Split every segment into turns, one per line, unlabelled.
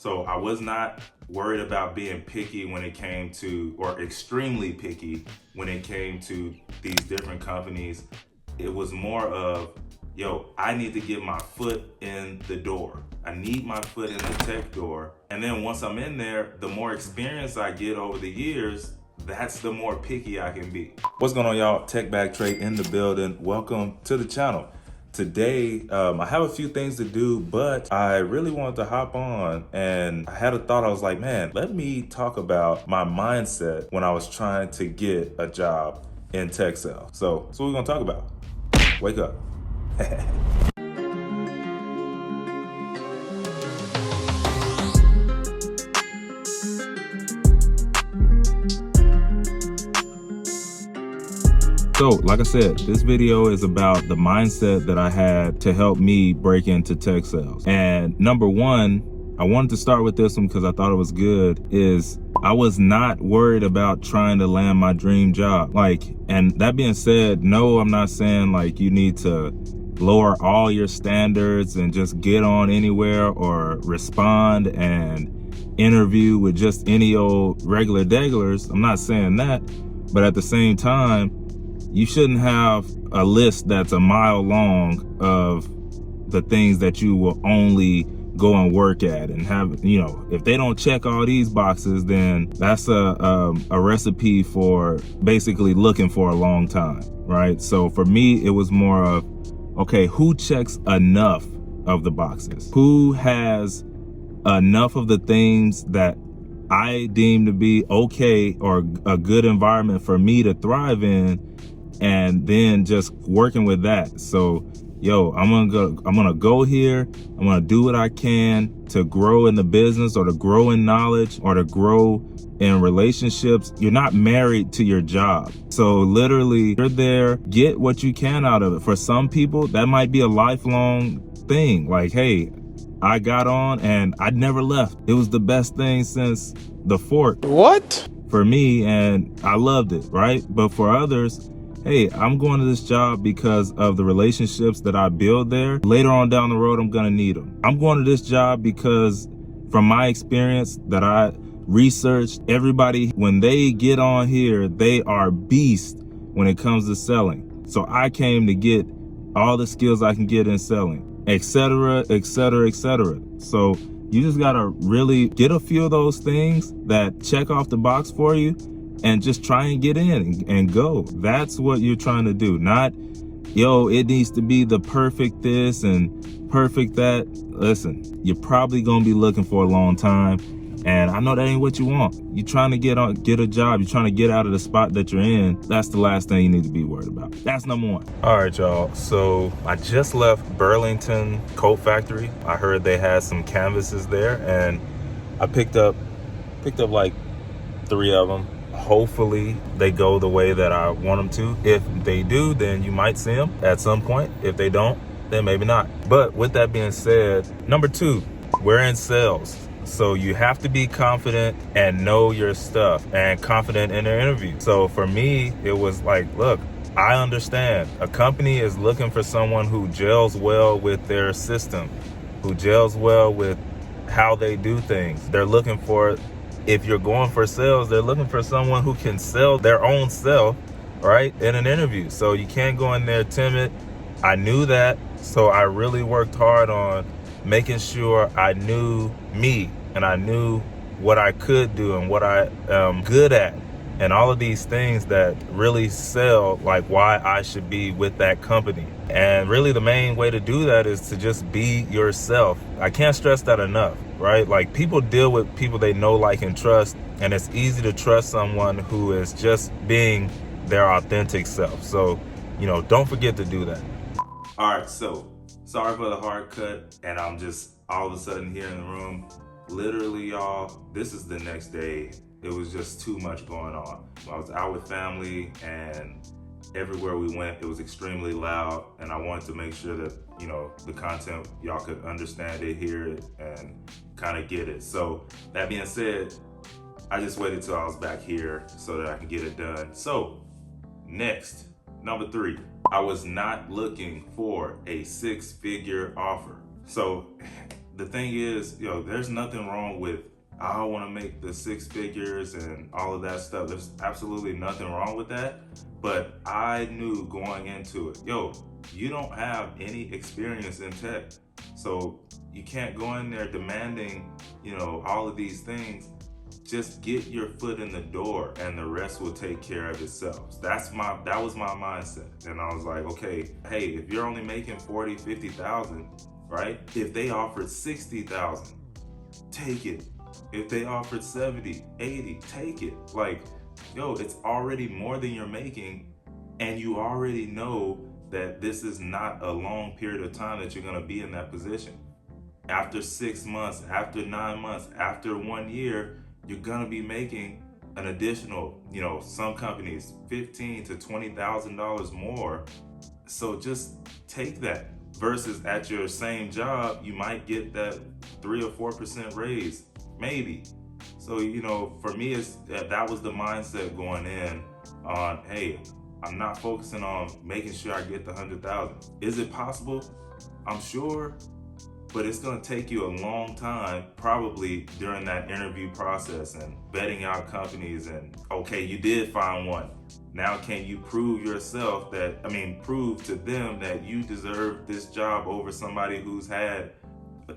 So I was not worried about being picky when it came to, or extremely picky when it came to these different companies. It was more of, yo, I need to get my foot in the door. I need my foot in the tech door. And then once I'm in there, the more experience I get over the years, that's the more picky I can be. What's going on, y'all? Tech Bag Trey in the building. Welcome to the channel. Today, I have a few things to do, but I really wanted to hop on, and I had a thought. I was like, man, let me talk about my mindset when I was trying to get a job in tech sales. So that's what we're gonna talk about. Wake up. So, like I said, this video is about the mindset that I had to help me break into tech sales. And number one, I wanted to start with this one because I thought it was good, is I was not worried about trying to land my dream job. And that being said, no, I'm not saying like you need to lower all your standards and just get on anywhere or respond and interview with just any old regular degglers. I'm not saying that, but at the same time, you shouldn't have a list that's a mile long of the things that you will only go and work at and have, if they don't check all these boxes, then that's a recipe for basically looking for a long time, right? So for me, it was more of, okay, who checks enough of the boxes? Who has enough of the things that I deem to be okay or a good environment for me to thrive in? And then just working with that. So, yo, I'm gonna go here. I'm gonna do what I can to grow in the business or to grow in knowledge or to grow in relationships. You're not married to your job. So literally, you're there, get what you can out of it. For some people, that might be a lifelong thing. Like, hey, I got on and I never left. It was the best thing since the fort.
What?
For me, and I loved it, right? But for others, hey, I'm going to this job because of the relationships that I build there. Later on down the road, I'm gonna need them. I'm going to this job because from my experience that I researched, everybody, when they get on here, they are beasts when it comes to selling. So I came to get all the skills I can get in selling, etc., etc., etc. So you just gotta really get a few of those things that check off the box for you and just try and get in and go. That's what you're trying to do. Not, yo, it needs to be the perfect this and perfect that. Listen, you're probably gonna be looking for a long time. And I know that ain't what you want. You're trying to get a job. You're trying to get out of the spot that you're in. That's the last thing you need to be worried about. That's number one. All right, y'all. So I just left Burlington Coat Factory. I heard they had some canvases there, and I picked up like 3 of them. Hopefully they go the way that I want them to. If they do, then you might see them at some point. If they don't, then maybe not. But with that being said, number 2, we're in sales. So you have to be confident and know your stuff and confident in their interview. So for me, it was like, look, I understand a company is looking for someone who gels well with their system, who gels well with how they do things. They're looking for, if you're going for sales, they're looking for someone who can sell their own self, right, in an interview. So you can't go in there timid. I knew that. So I really worked hard on making sure I knew me and I knew what I could do and what I am good at. And all of these things that really sell, like why I should be with that company. And really the main way to do that is to just be yourself. I can't stress that enough, right? Like, people deal with people they know, like, and trust, and it's easy to trust someone who is just being their authentic self. So, don't forget to do that. All right, so sorry for the hard cut, and I'm just all of a sudden here in the room. Literally, y'all, this is the next day. It was just too much going on. I was out with family, and everywhere we went, it was extremely loud, and I wanted to make sure that, the content, y'all could understand it, hear it, and kind of get it. So that being said, I just waited till I was back here so that I can get it done. So next, number 3, I was not looking for a 6-figure offer. So the thing is, there's nothing wrong with, I want to make the six figures and all of that stuff. There's absolutely nothing wrong with that. But I knew going into it, you don't have any experience in tech. So you can't go in there demanding, all of these things. Just get your foot in the door and the rest will take care of itself. That was my mindset. And I was like, okay, hey, if you're only making 40, 50,000, right? If they offered 60,000, take it. If they offered 70, 80, take it. Like, it's already more than you're making, and you already know that this is not a long period of time that you're gonna be in that position. After 6 months, after 9 months, after 1 year, you're gonna be making an additional, some companies, $15,000 to $20,000 more. So just take that. Versus at your same job, you might get that 3 or 4% raise, maybe. So, for me, that was the mindset going in on, hey, I'm not focusing on making sure I get the 100,000. Is it possible? I'm sure, but it's gonna take you a long time, probably during that interview process and vetting out companies and, okay, you did find one. Now can you prove prove to them that you deserve this job over somebody who's had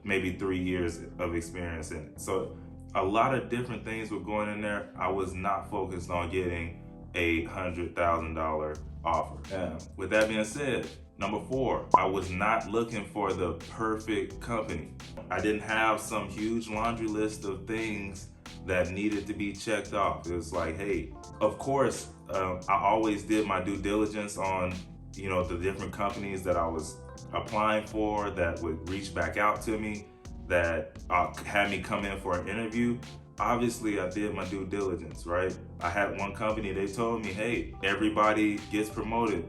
maybe 3 years of experience in it? So a lot of different things were going in there. I was not focused on getting a $100,000 offer. With that being said, number 4, I was not looking for the perfect company. I didn't have some huge laundry list of things that needed to be checked off. It was like, hey, of course, I always did my due diligence on, the different companies that I was applying for that would reach back out to me, that had me come in for an interview. Obviously, I did my due diligence, right? I had one company, they told me, hey, everybody gets promoted,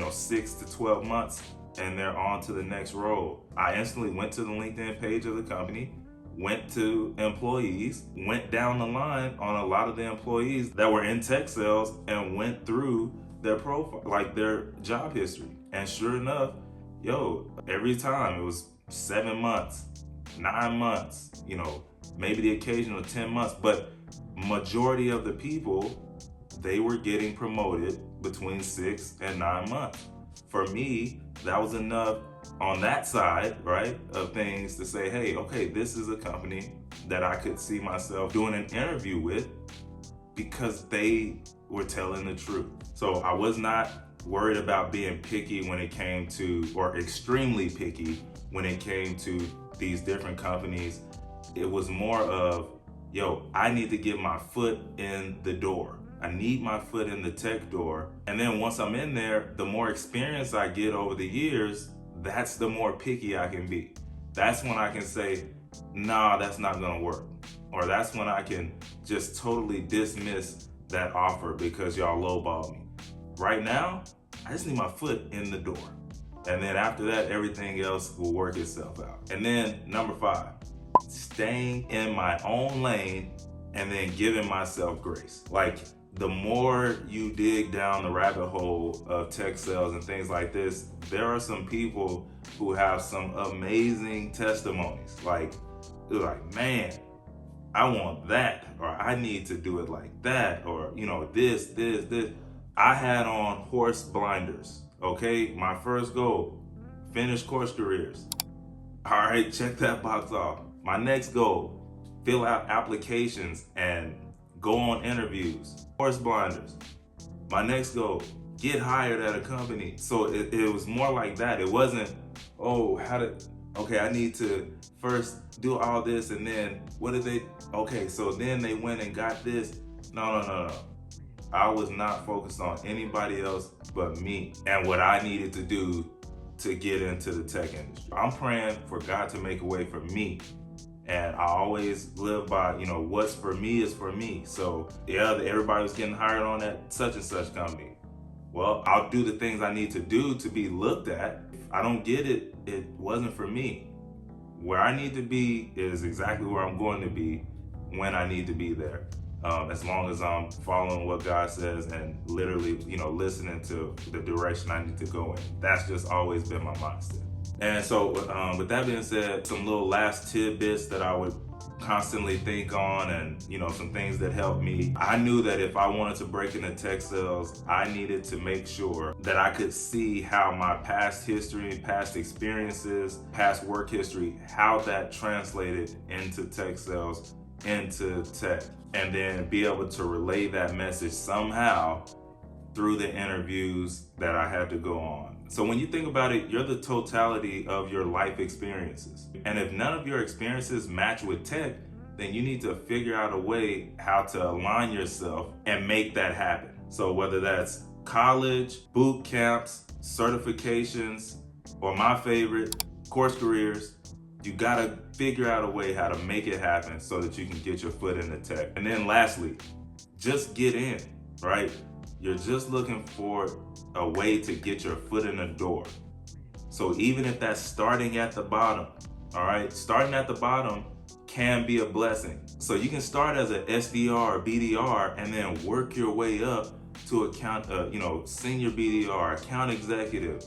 6 to 12 months, and they're on to the next role. I instantly went to the LinkedIn page of the company, went to employees, went down the line on a lot of the employees that were in tech sales and went through their profile, like their job history. And sure enough, every time it was 7 months, 9 months, maybe the occasional 10 months, but majority of the people, they were getting promoted between 6 and 9 months. For me, that was enough on that side, right, of things to say, hey, okay, this is a company that I could see myself doing an interview with because they were telling the truth. So I was not worried about being picky when it came to, or extremely picky when it came to these different companies. It was more of, I need to get my foot in the door. I need my foot in the tech door. And then once I'm in there, the more experience I get over the years, that's the more picky I can be. That's when I can say, nah, that's not gonna work. Or that's when I can just totally dismiss that offer because y'all lowballed me. Right now, I just need my foot in the door. And then after that, everything else will work itself out. And then number 5, staying in my own lane and then giving myself grace. Like, the more you dig down the rabbit hole of tech sales and things like this, there are some people who have some amazing testimonies. Like, they're like, man, I want that, or I need to do it like that, or, this. I had on horse blinders, okay? My first goal, finish CourseCareers. All right, check that box off. My next goal, fill out applications and go on interviews. Horse blinders. My next goal, get hired at a company. So it was more like that. It wasn't, I need to first do all this and then so then they went and got this. No. I was not focused on anybody else but me and what I needed to do to get into the tech industry. I'm praying for God to make a way for me. And I always live by, what's for me is for me. So everybody was getting hired on that such and such company. Well, I'll do the things I need to do to be looked at. If I don't get it, it wasn't for me. Where I need to be is exactly where I'm going to be when I need to be there. As long as I'm following what God says and literally, listening to the direction I need to go in. That's just always been my mindset. And so with that being said, some little last tidbits that I would constantly think on, and some things that helped me. I knew that if I wanted to break into tech sales, I needed to make sure that I could see how my past history, past experiences, past work history, how that translated into tech sales, into tech, and then be able to relay that message somehow through the interviews that I had to go on. So when you think about it, you're the totality of your life experiences. And if none of your experiences match with tech, then you need to figure out a way how to align yourself and make that happen. So whether that's college, boot camps, certifications, or my favorite, CourseCareers, you gotta figure out a way how to make it happen so that you can get your foot in the tech. And then lastly, just get in, right? You're just looking for a way to get your foot in the door. So even if that's starting at the bottom, all right, starting at the bottom can be a blessing. So you can start as an SDR or BDR and then work your way up to senior BDR, account executive,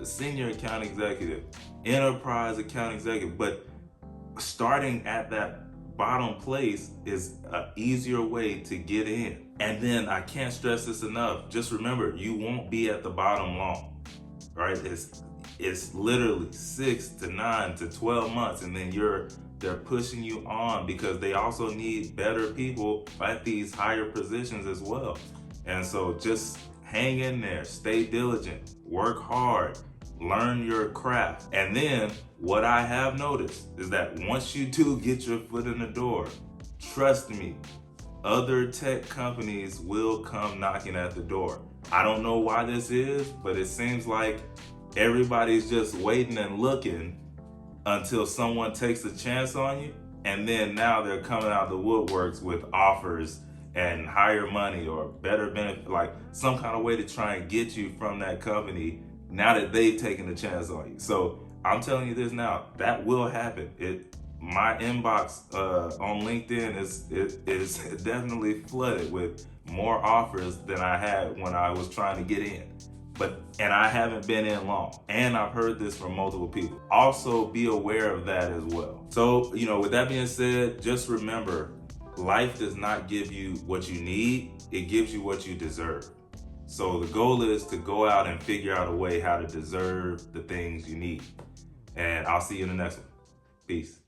senior account executive, enterprise account executive. But starting at that bottom place is an easier way to get in. And then I can't stress this enough. Just remember, you won't be at the bottom long, right? It's literally 6 to 9 to 12 months, and then they're pushing you on because they also need better people at these higher positions as well. And so just hang in there, stay diligent, work hard, learn your craft. And then what I have noticed is that once you do get your foot in the door, trust me, other tech companies will come knocking at the door. I don't know why this is, but it seems like everybody's just waiting and looking until someone takes a chance on you. And then now they're coming out the woodworks with offers and higher money or better benefit, like some kind of way to try and get you from that company now that they've taken a chance on you. So I'm telling you this now, that will happen. My inbox on LinkedIn is definitely flooded with more offers than I had when I was trying to get in. And I haven't been in long. And I've heard this from multiple people. Also be aware of that as well. So, with that being said, just remember, life does not give you what you need, it gives you what you deserve. So the goal is to go out and figure out a way how to deserve the things you need. And I'll see you in the next one. Peace.